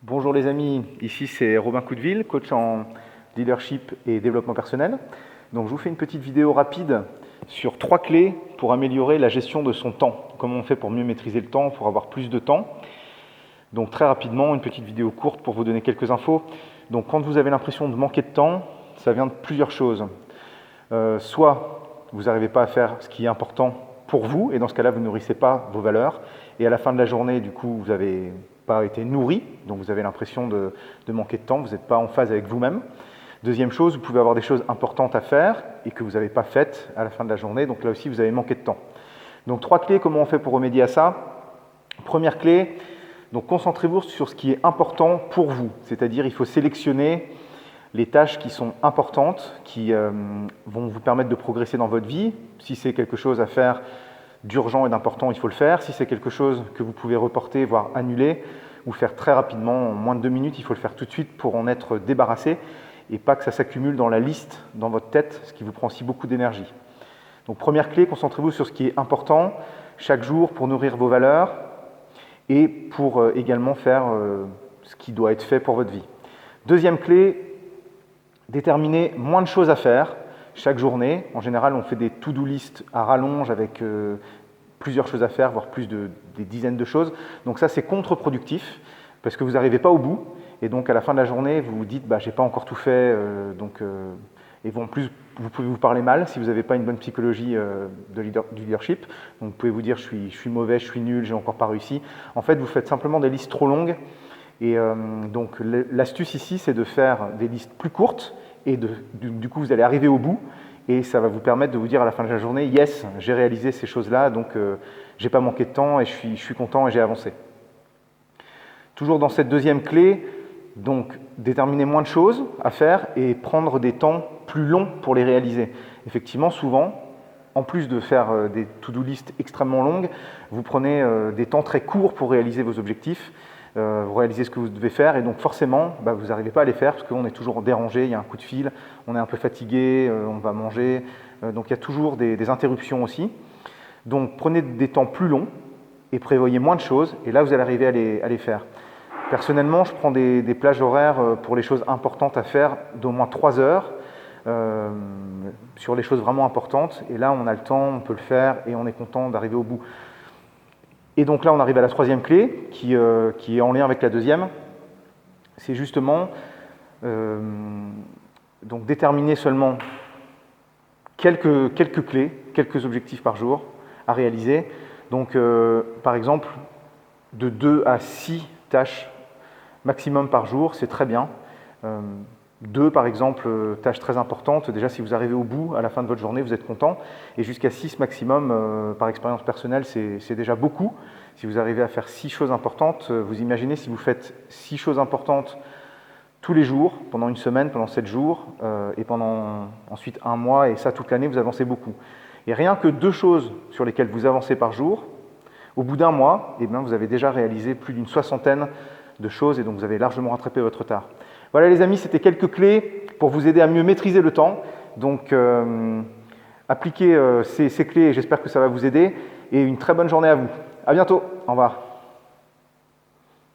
Bonjour les amis, ici c'est Robin Coudeville, coach en leadership et développement personnel. Donc je vous fais une petite vidéo rapide sur 3 clés pour améliorer la gestion de son temps. Comment on fait pour mieux maîtriser le temps, pour avoir plus de temps. Donc très rapidement, une petite vidéo courte pour vous donner quelques infos. Donc quand vous avez l'impression de manquer de temps, ça vient de plusieurs choses. Soit vous n'arrivez pas à faire ce qui est important pour vous, et dans ce cas-là, vous ne nourrissez pas vos valeurs. Et à la fin de la journée, du coup, vous n'avez pas été nourri, donc vous avez l'impression de manquer de temps, vous n'êtes pas en phase avec vous-même. Deuxième chose, vous pouvez avoir des choses importantes à faire et que vous n'avez pas faites à la fin de la journée, donc là aussi, vous avez manqué de temps. Donc 3 clés, comment on fait pour remédier à ça? Première clé, donc concentrez-vous sur ce qui est important pour vous, c'est-à-dire il faut sélectionner les tâches qui sont importantes, qui vont vous permettre de progresser dans votre vie. Si c'est quelque chose à faire d'urgent et d'important, il faut le faire. Si c'est quelque chose que vous pouvez reporter, voire annuler, ou faire très rapidement, en moins de 2 minutes, il faut le faire tout de suite pour en être débarrassé, et pas que ça s'accumule dans la liste, dans votre tête, ce qui vous prend aussi beaucoup d'énergie. Donc première clé, concentrez-vous sur ce qui est important chaque jour pour nourrir vos valeurs, et pour également faire ce qui doit être fait pour votre vie. Deuxième clé, déterminer moins de choses à faire chaque journée. En général, on fait des to-do list à rallonge avec plusieurs choses à faire, voire des dizaines de choses. Donc ça, c'est contre-productif parce que vous n'arrivez pas au bout. Et donc, à la fin de la journée, vous vous dites « j'ai pas encore tout fait ». Et en plus, vous pouvez vous parler mal si vous n'avez pas une bonne psychologie du leadership. Donc, vous pouvez vous dire « je suis mauvais, je suis nul, j'ai encore pas réussi ». En fait, vous faites simplement des listes trop longues. Et donc l'astuce ici, c'est de faire des listes plus courtes et du coup, vous allez arriver au bout et ça va vous permettre de vous dire à la fin de la journée « Yes, j'ai réalisé ces choses-là, donc j'ai pas manqué de temps et je suis content et j'ai avancé ». Toujours dans cette deuxième clé, donc déterminer moins de choses à faire et prendre des temps plus longs pour les réaliser. Effectivement, souvent, en plus de faire des to-do list extrêmement longues, vous prenez des temps très courts pour réaliser vos objectifs. Vous réalisez ce que vous devez faire et donc forcément vous n'arrivez pas à les faire parce qu'on est toujours dérangé, il y a un coup de fil, on est un peu fatigué, on va manger, donc il y a toujours des interruptions aussi. Donc prenez des temps plus longs et prévoyez moins de choses et là vous allez arriver à les faire. Personnellement, je prends des plages horaires pour les choses importantes à faire d'au moins 3 heures sur les choses vraiment importantes et là on a le temps, on peut le faire et on est content d'arriver au bout. Et donc là, on arrive à la troisième clé, qui est en lien avec la deuxième. C'est justement donc déterminer seulement quelques clés, quelques objectifs par jour à réaliser. Donc, par exemple, de 2 à 6 tâches maximum par jour, c'est très bien. 2, par exemple, tâches très importantes. Déjà, si vous arrivez au bout, à la fin de votre journée, vous êtes content. Et jusqu'à 6 maximum, par expérience personnelle, c'est déjà beaucoup. Si vous arrivez à faire 6 choses importantes, vous imaginez si vous faites 6 choses importantes tous les jours, pendant une semaine, pendant 7 jours, et pendant ensuite 1 mois, et ça toute l'année, vous avancez beaucoup. Et rien que 2 choses sur lesquelles vous avancez par jour, au bout d'1 mois, vous avez déjà réalisé plus d'une 60aine de choses, et donc vous avez largement rattrapé votre retard. Voilà les amis, c'était quelques clés pour vous aider à mieux maîtriser le temps. Donc appliquez ces clés et j'espère que ça va vous aider. Et une très bonne journée à vous. À bientôt, au revoir.